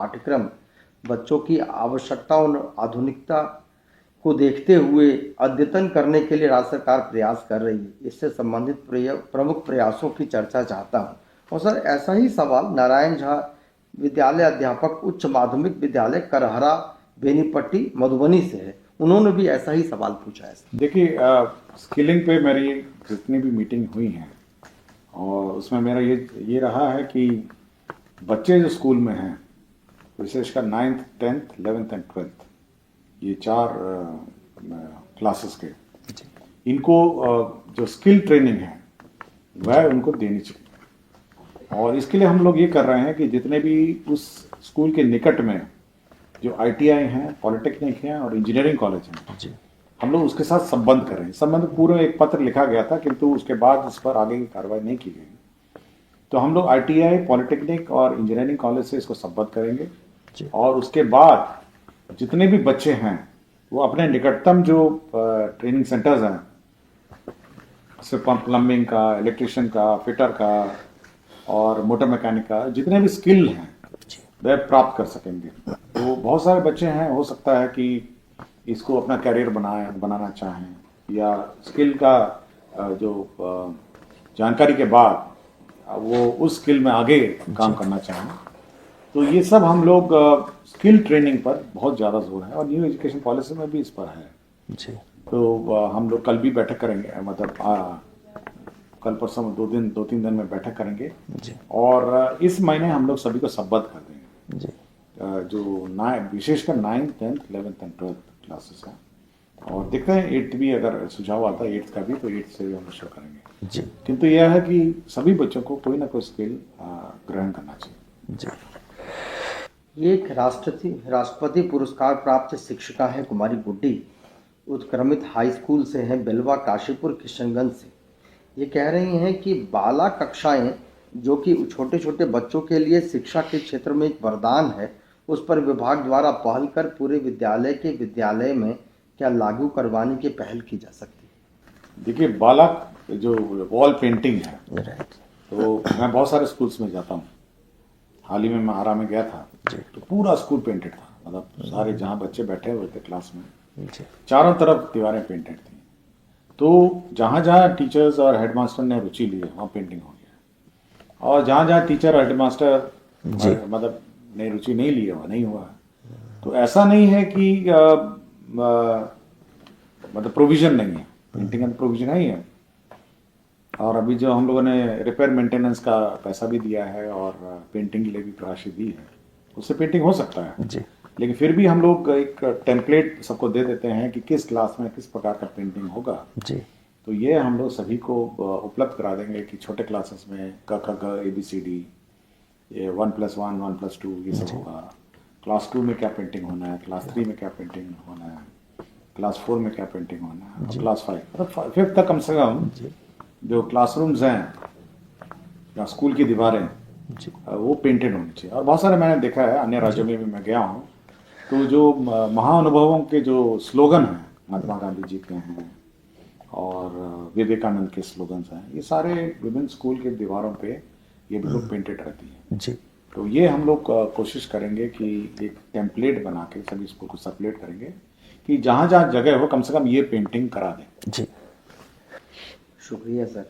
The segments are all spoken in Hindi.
पाठ्यक्रम बच्चों की आवश्यकता और आधुनिकता को देखते हुए अद्यतन करने के लिए राज्य सरकार प्रयास कर रही है। इससे संबंधित प्रमुख प्रयासों की चर्चा चाहता हूँ। और सर, ऐसा ही सवाल नारायण झा विद्यालय अध्यापक उच्च माध्यमिक विद्यालय करहरा बेनीपट्टी मधुबनी से है। उन्होंने भी ऐसा ही सवाल पूछा है। देखिए, स्किलिंग पे मेरी जितनी भी मीटिंग हुई हैं और उसमें मेरा ये रहा है कि बच्चे जो स्कूल में हैं, विशेषकर 9th 10th 11th and 12th, ये 4 क्लासेस के, इनको जो स्किल ट्रेनिंग है वह उनको देनी चाहिए। और इसके लिए हम लोग ये कर रहे हैं कि जितने भी उस स्कूल के निकट में जो ITI हैं, पॉलिटेक्निक हैं और इंजीनियरिंग कॉलेज हैं, हम लोग उसके साथ संबंध कर रहे हैं। संबंध पूर्व एक पत्र लिखा गया था, किंतु उसके बाद इस पर आगे की कार्रवाई नहीं की गई। तो हम लोग ITI, पॉलिटेक्निक और इंजीनियरिंग कॉलेज से इसको संबद्ध करेंगे और उसके बाद जितने भी बच्चे हैं वो अपने निकटतम जो ट्रेनिंग सेंटर्स हैं, जैसे प्लम्बिंग का, इलेक्ट्रिशियन का, फिटर का और मोटर मैकेनिक का, जितने भी स्किल हैं वह प्राप्त कर सकेंगे। तो बहुत सारे बच्चे हैं, हो सकता है कि इसको अपना कैरियर बनाना चाहें या स्किल का जो जानकारी के बाद वो उस स्किल में आगे काम करना चाहें। तो ये सब हम लोग स्किल ट्रेनिंग पर बहुत ज़्यादा जोर है और न्यू एजुकेशन पॉलिसी में भी इस पर है जी। तो हम लोग कल भी बैठक करेंगे, मतलब कल परसों में 2-3 दिन में बैठक करेंगे जी। और इस महीने हम लोग सभी को संबद्ध कर देंगे जी। जो विशेषकर 9th 10th 11th and 12th classes हैं। और देखते हैं 8th भी अगर सुझाव आता है 8th का भी, तो 8th से भी हम शुरू करेंगे जी। किंतु यह है कि सभी बच्चों को कोई ना कोई स्किल ग्रहण करना चाहिए जी। एक राष्ट्रपति पुरस्कार प्राप्त शिक्षिका है कुमारी गुड्डी, उत्क्रमित हाई स्कूल से हैं, बेलवा काशीपुर किशनगंज से। ये कह रही हैं कि बाला कक्षाएं जो कि छोटे छोटे बच्चों के लिए शिक्षा के क्षेत्र में एक वरदान है, उस पर विभाग द्वारा पहल कर पूरे विद्यालय में क्या लागू करवाने की पहल की जा सकती है? देखिए, बालक जो वॉल पेंटिंग है, तो मैं बहुत सारे स्कूल्स में जाता हूँ। हाल ही में मैं आरा में गया था, तो पूरा स्कूल पेंटेड था। मतलब सारे जहाँ बच्चे बैठे हुए थे क्लास में, चारों तरफ दीवारें पेंटेड थी। तो जहाँ जहाँ टीचर्स और हेडमास्टर ने रुचि ली है वहाँ पेंटिंग हो गया, और जहाँ जहाँ टीचर और हेडमास्टर मतलब ने रुचि नहीं ली है वहाँ नहीं हुआ। तो ऐसा नहीं है कि मतलब प्रोविजन नहीं है, पेंटिंग का प्रोविजन ही है। और अभी जो हम लोगों ने रिपेयर मेंटेनेंस का पैसा भी दिया है और पेंटिंग के लिए भी राशि दी है, उससे पेंटिंग हो सकता है जी। लेकिन फिर भी हम लोग एक टेम्पलेट सबको दे देते हैं कि किस क्लास में किस प्रकार का पेंटिंग होगा जी। तो ये हम लोग सभी को उपलब्ध करा देंगे कि छोटे क्लासेस में क ख ग ABCD, ये 1+1 1+2 ये सब होगा। क्लास 2 में क्या पेंटिंग होना है, क्लास 3 में क्या पेंटिंग होना है, क्लास 4 में क्या पेंटिंग होना है, और क्लास 5 मतलब 5th तक कम से कम जो क्लासरूम्स हैं या स्कूल की दीवारें वो पेंटेड होनी चाहिए। और बहुत सारे मैंने देखा है, अन्य राज्यों में भी मैं गया हूँ, तो जो महाअनुभवों के जो स्लोगन हैं, महात्मा गांधी जी के हैं और विवेकानंद के स्लोगन्स हैं, ये सारे विभिन्न स्कूल के दीवारों पे ये बिल्कुल पेंटेड रहती है जी। तो ये हम लोग कोशिश करेंगे कि एक टेम्पलेट बना के सभी स्कूल को सर्कुलेट करेंगे कि जहाँ जहाँ जगह हो कम से कम ये पेंटिंग करा दें जी। शुक्रिया सर।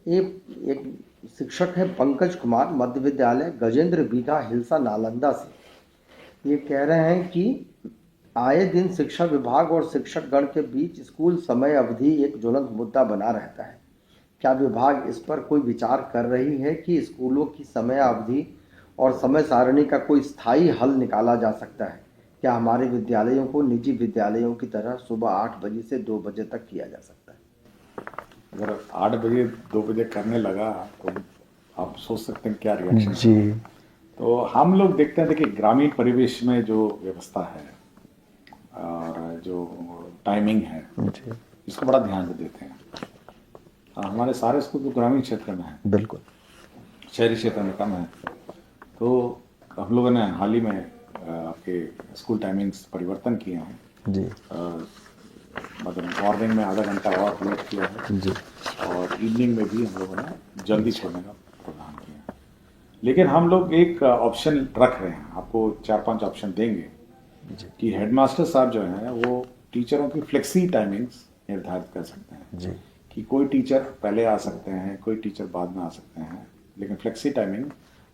एक शिक्षक है पंकज कुमार, मध्य विद्यालय गजेंद्र बीघा हिलसा नालंदा से। ये कह रहे हैं कि आए दिन शिक्षा विभाग और शिक्षक गण के बीच स्कूल समय अवधि एक ज्वलंत मुद्दा बना रहता है। क्या विभाग इस पर कोई विचार कर रही है कि स्कूलों की समय अवधि और समय सारणी का कोई स्थायी हल निकाला जा सकता है? क्या हमारे विद्यालयों को निजी विद्यालयों की तरह सुबह 8 बजे से 2 बजे तक किया जा सकता है? अगर 8 बजे 2 बजे करने लगा तो आप सोच सकते हैं क्या रिएक्शन जी। तो हम लोग देखते हैं, देखिए ग्रामीण परिवेश में जो व्यवस्था है और जो टाइमिंग है इसको बड़ा ध्यान से देते हैं। हमारे सारे स्कूल तो ग्रामीण क्षेत्र में है, बिल्कुल शहरी क्षेत्र में कम है। तो हम लोगों ने हाल ही में आपके स्कूल टाइमिंग्स परिवर्तन किए हैं जी। मतलब मॉर्निंग में आधा घंटा और लेट किया है जी, और इवनिंग में भी हम लोगों ने जल्दी छोड़ने का प्रावधान किया है। लेकिन हम लोग एक ऑप्शन रख रहे हैं, आपको 4-5 ऑप्शन देंगे जी कि हेडमास्टर साहब जो हैं वो टीचरों की फ्लेक्सी टाइमिंग्स निर्धारित कर सकते हैं जी कि कोई टीचर पहले आ सकते हैं, कोई टीचर बाद में आ सकते हैं, लेकिन फ्लेक्सी टाइमिंग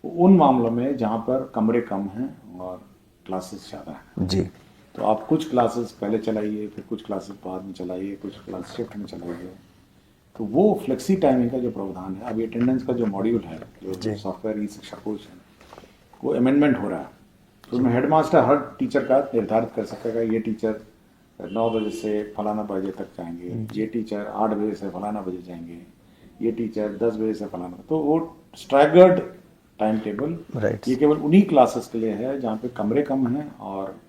उन मामलों में जहाँ पर कमरे कम हैं और क्लासेस ज़्यादा हैं। जी तो आप कुछ क्लासेस पहले चलाइए, फिर कुछ क्लासेस बाद में चलाइए, कुछ क्लास शिफ्ट में चलाइए। तो वो फ्लेक्सी टाइमिंग का जो प्रावधान है, अभी अटेंडेंस का जो मॉड्यूल है, जो जी। सॉफ्टवेयर ई शिक्षा कोर्स है, वो अमेंडमेंट हो रहा है। तो उसमें हेडमास्टर हर टीचर का निर्धारित कर सकेगा, ये टीचर 9 बजे से फलाना बजे तक जाएंगे, ये टीचर 8 बजे से फलाना बजे जाएंगे, ये टीचर 10 बजे से फलाना। तो वो स्ट्रैगर्ड टाइम टेबल Right. ये केवल उन्हीं क्लासेस के लिए है जहाँ पे कमरे कम हैं और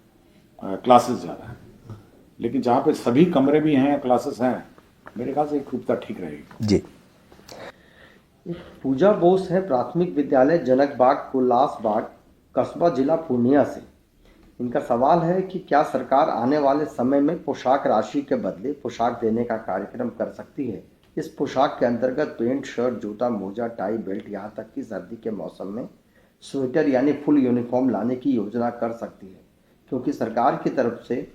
क्लासेस ज़्यादा हैं। लेकिन जहाँ पे सभी कमरे भी हैं, क्लासेस हैं, मेरे ख्याल से एक रूपता ठीक रहेगी। जी एक पूजा बोस है, प्राथमिक विद्यालय जनक बाग कुलास बाग, कस्बा जिला पूर्णिया से। इनका सवाल है कि क्या सरकार आने वाले समय में पोशाक राशि के बदले पोशाक देने का कार्यक्रम कर सकती है। इस पोशाक के अंतर्गत पेंट, शर्ट, जूता, मोजा, टाई, बेल्ट, यहाँ तक कि सर्दी के मौसम में स्वेटर यानी फुल यूनिफॉर्म लाने की योजना कर सकती है, क्योंकि सरकार की तरफ से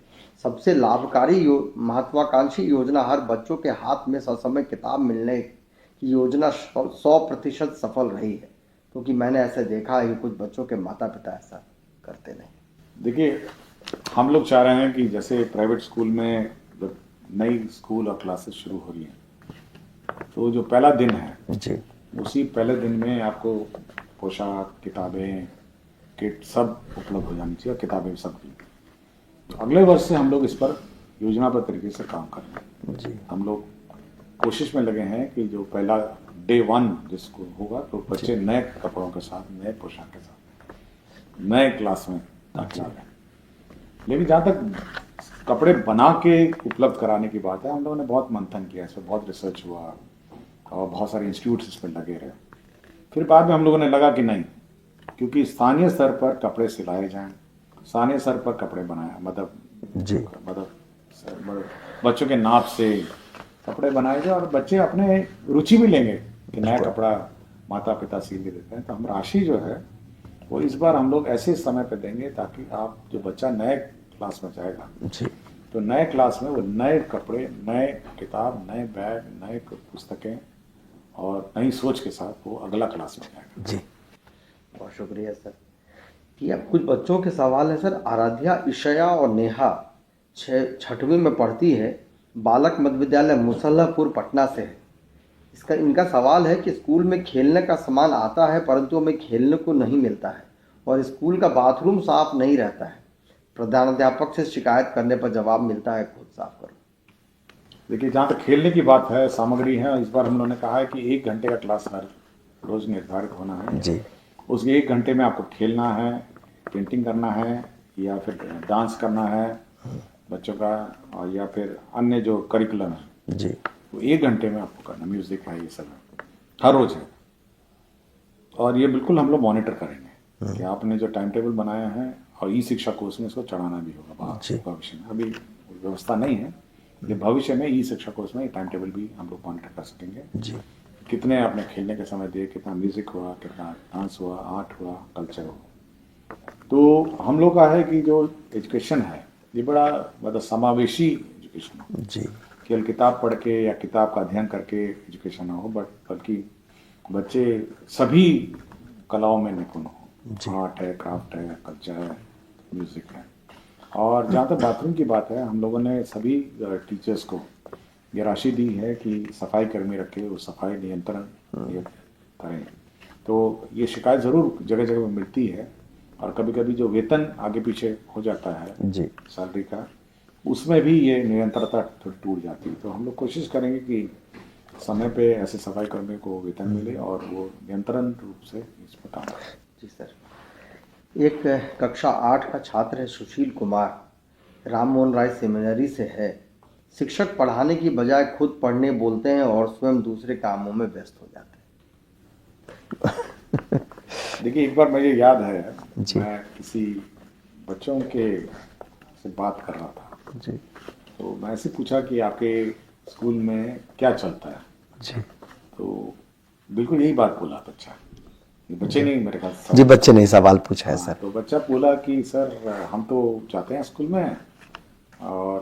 सबसे लाभकारी महत्वाकांक्षी योजना हर बच्चों के हाथ में ससमय किताब मिलने की योजना 100% सफल रही है। क्योंकि मैंने ऐसे देखा है कि कुछ बच्चों के माता पिता ऐसा करते नहीं। देखिए, हम लोग चाह रहे हैं कि जैसे प्राइवेट स्कूल में जब नई स्कूल और क्लासेस शुरू हो रही हैं, तो जो पहला दिन है, जी उसी पहले दिन में आपको पोशाक, किताबें, किट सब उपलब्ध हो जानी चाहिए, और किताबें भी सब की। तो अगले वर्ष से हम लोग इस पर योजनाबद्ध तरीके से काम कर रहे हैं। जी हम लोग कोशिश में लगे हैं कि जो पहला डे 1 जिसको होगा, तो बच्चे नए कपड़ों के साथ, नए पोशाक के साथ नए क्लास में दाखिला लें। लेकिन जहाँ तक कपड़े बना के उपलब्ध कराने की बात है, हम लोगों ने बहुत मंथन किया, इस पर बहुत रिसर्च हुआ और बहुत सारे इंस्टीट्यूट्स इस पर लगे रहे। फिर बाद में हम लोगों ने लगा कि नहीं, क्योंकि स्थानीय स्तर पर कपड़े सिलाए जाएं, स्थानीय स्तर पर कपड़े बनाए, मतलब जी बच्चों के नाप से कपड़े बनाए जाए, और बच्चे अपने रुचि भी लेंगे कि नया कपड़ा माता पिता सिल के देते हैं। तो हम राशि जो है वो इस बार हम लोग ऐसे समय पे देंगे ताकि आप जो बच्चा नए क्लास में जाएगा, जी तो नए क्लास में वो नए कपड़े, नए किताब, नए बैग, नए पुस्तकें और नई सोच के साथ वो अगला क्लास में जाएगा। जी बहुत शुक्रिया सर। कि अब कुछ बच्चों के सवाल है सर। आराध्या, ईशया और नेहा 6वीं में पढ़ती है, बालक मध्य विद्यालय मुसल्लापुर पटना से है। इनका सवाल है कि स्कूल में खेलने का सामान आता है परंतु हमें खेलने को नहीं मिलता है और स्कूल का बाथरूम साफ नहीं रहता है। प्रधानाध्यापक से शिकायत करने पर जवाब मिलता है खुद साफ करो। देखिए, जहाँ तक खेलने की बात है, सामग्री है, इस बार हम लोगों ने कहा है कि 1 घंटे का क्लास हर रोज निर्धारित होना है। जी उसके 1 घंटे में आपको खेलना है, पेंटिंग करना है, या फिर डांस करना है बच्चों का, और या फिर अन्य जो करिकुलम है, जी वो 1 घंटे में आपको करना। म्यूजिक है, ये सब है, हर रोज है। और ये बिल्कुल हम लोग मॉनिटर करेंगे कि आपने जो टाइम टेबल बनाया है, और ई शिक्षा कोर्स में इसको चढ़ाना भी होगा जी। भविष्य में। अभी व्यवस्था नहीं है, लेकिन भविष्य में ई शिक्षा कोर्स में टाइम टेबल भी हम लोग मॉनिटर कर सकेंगे। जी कितने आपने खेलने के समय दिए, कितना म्यूजिक हुआ, कितना डांस हुआ, आर्ट हुआ, कल्चर हुआ। तो हम लोग का है कि जो एजुकेशन है ये बड़ा मतलब समावेशी एजुकेशन हो। जी केवल किताब पढ़ के या किताब का अध्ययन करके एजुकेशन ना हो, बल्कि बच्चे सभी कलाओं में निपुण हो। आर्ट है, क्राफ्ट है, कल्चर है, म्यूजिक है। और जहाँ तक बाथरूम की बात है, हम लोगों ने सभी टीचर्स को ये राशि दी है कि सफाई कर्मी रखे, वो सफाई नियंत्रण करें। तो ये शिकायत ज़रूर जगह जगह में मिलती है, और कभी कभी जो वेतन आगे पीछे हो जाता है जी सैलरी का, उसमें भी ये निरंतरता थोड़ी टूट जाती है। तो हम लोग कोशिश करेंगे कि समय पे ऐसे सफाई कर्मी को वेतन मिले और वो निरंतरण रूप से इस पर काम करें। जी सर। एक कक्षा 8 का छात्र है सुशील कुमार, राम मोहन राय सेमिनरी से है। शिक्षक पढ़ाने की बजाय खुद पढ़ने बोलते हैं और स्वयं दूसरे कामों में व्यस्त हो जाते हैं। देखिए, एक बार मुझे याद है, जी। मैं किसी बच्चों के से बात कर रहा था, जी तो मैं ऐसे पूछा कि आपके स्कूल में क्या चलता है। जी तो बिल्कुल यही बात बोला बच्चा ये बच्चे नहीं मेरे ख्याल से जी बच्चे ने सवाल पूछा है हाँ, सर। तो बच्चा बोला कि सर हम तो जाते हैं स्कूल में और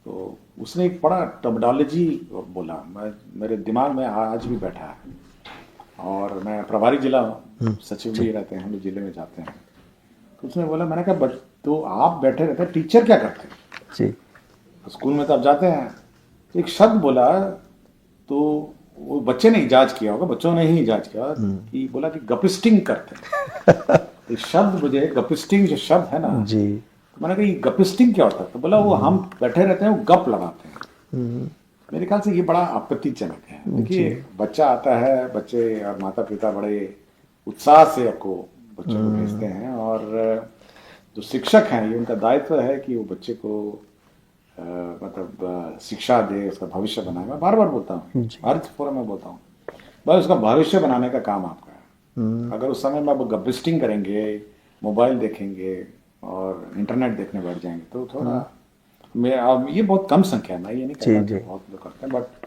तो उसने एक बड़ा टर्मिनोलॉजी बोला, मैं मेरे दिमाग में आज भी बैठा है। और मैं प्रभारी जिला सचिव भी रहते हैं, हम लोग जिले में जाते हैं। तो उसने बोला, मैंने कहा तो आप बैठे रहते हैं, टीचर क्या करते हैं? जी स्कूल में तो आप जाते हैं। एक शब्द बोला, तो वो बच्चे ने इजाज किया होगा, बच्चों ने ही इजाज किया कि बोला कि गपिस्टिंग करते हैं। तो शब्द मुझे गपिस्टिंग जो शब्द है ना, जी तो मैंने कहा ये गपिस्टिंग क्या होता है? तो बोला वो हम बैठे रहते हैं, वो गप लगाते हैं। मेरे ख्याल से ये बड़ा आपत्तिजनक है। देखिए बच्चा आता है, बच्चे और माता पिता बड़े उत्साह से आपको बच्चों को भेजते हैं, और जो शिक्षक हैं ये उनका दायित्व है कि वो बच्चे को मतलब शिक्षा दे, उसका भविष्य बनाए। मैं बार बार बोलता हूँ, हर फोरम में बोलता हूँ, बस उसका भविष्य बनाने का काम आपका है। अगर उस समय में आप गपिस्टिंग करेंगे, मोबाइल देखेंगे और इंटरनेट देखने बैठ जाएंगे तो थोड़ा अब ये बहुत कम संख्या है, मैं ये नहीं कहता कि बहुत लोग करते हैं, बट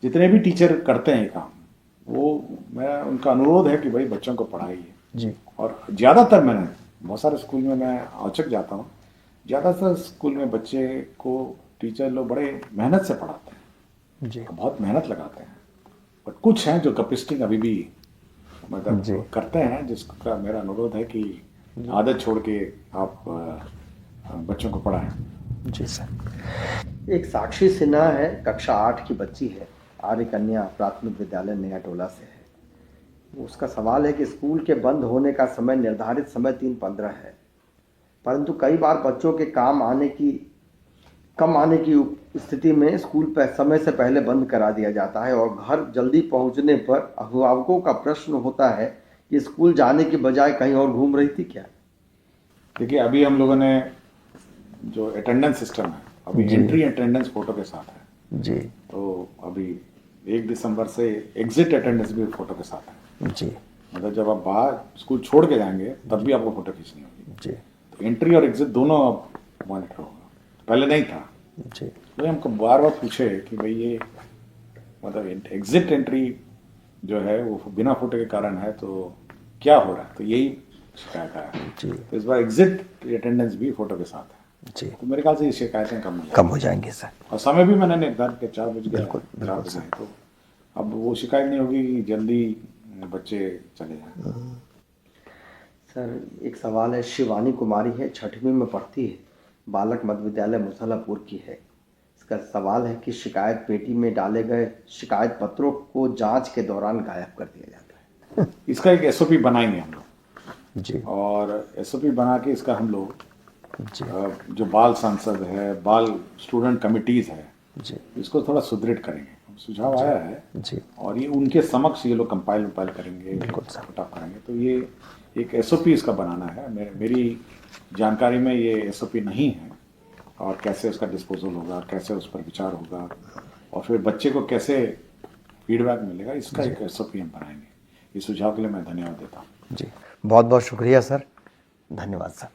जितने भी टीचर करते हैं ये काम, वो मेरा उनका अनुरोध है कि भाई बच्चों को पढ़ाइए। जी और ज़्यादातर मैंने बहुत सारे स्कूल में मैं औचक जाता हूँ, ज़्यादातर स्कूल में बच्चे को टीचर लोग बड़े मेहनत से पढ़ाते हैं, जी बहुत मेहनत लगाते हैं। बट कुछ हैं जो गपिस्टिंग अभी भी मतलब करते हैं, जिसका मेरा अनुरोध है कि आदत छोड़ के आप बच्चों को पढ़ाएं। जी सर। एक साक्षी सिन्हा है, कक्षा 8 की बच्ची है, आर्य कन्या प्राथमिक विद्यालय नया टोला से है। उसका सवाल है कि स्कूल के बंद होने का समय निर्धारित समय 3:15 है, परंतु कई बार बच्चों के कम आने की स्थिति में स्कूल पर समय से पहले बंद करा दिया जाता है, और घर जल्दी पहुंचने पर अभिभावकों का प्रश्न होता है कि स्कूल जाने की बजाय कहीं और घूम रही थी क्या। देखिए अभी हम लोगों ने जो अटेंडेंस सिस्टम है, अभी एंट्री अटेंडेंस फोटो के साथ है जी, तो अभी 1 दिसंबर से एग्जिट अटेंडेंस भी फोटो के साथ है जी, मतलब जब आप बाहर स्कूल छोड़ के जाएंगे तब भी आपको फोटो खींचनी होगी जी, तो एंट्री और एग्जिट दोनों अब मॉनिटर होगा, पहले नहीं था। जी, तो हमको बार बार पूछे कि भाई ये मतलब एग्जिट एंट्री जो है वो बिना फोटो के कारण है, तो क्या हो रहा है, तो यही शिकायत है जी, तो इस बार एग्जिट अटेंडेंस भी फोटो के साथ है। जी, तो मेरे ख्याल से ये शिकायतें कम हो जाएंगे सर। और समय भी मैंने निर्धारित किया 4 बज गया, बिल्कुल, 4 बजे, तो अब वो शिकायत नहीं होगी कि जल्दी बच्चे चले जाएं। सर एक सवाल है, शिवानी कुमारी है, 6वीं में पढ़ती है, बालक मध्य विद्यालय मुसलापुर की है। इसका सवाल है कि शिकायत पेटी में डाले गए शिकायत पत्रों को जांच के दौरान गायब कर दिया जाता है। इसका एक एसओपी बनाएंगे हम लोग जी, और एसओपी बना के इसका हम लोग जी, जो बाल सांसद है, बाल स्टूडेंट कमिटीज है, जी, इसको थोड़ा सुदृढ़ करेंगे। सुझाव आया है जी, और ये उनके समक्ष ये लोग कंपाइल करेंगे, फटाफ करेंगे। तो ये एक एसओपी इसका बनाना है। मेरी जानकारी में ये एसओपी नहीं है, और कैसे उसका डिस्पोजल होगा, कैसे उस पर विचार होगा, और फिर बच्चे को कैसे फीडबैक मिलेगा, इसका एक एसओपी हम बनाएंगे। इस सुझाव के लिए मैं धन्यवाद देता हूँ। जी, बहुत बहुत शुक्रिया सर, धन्यवाद सर।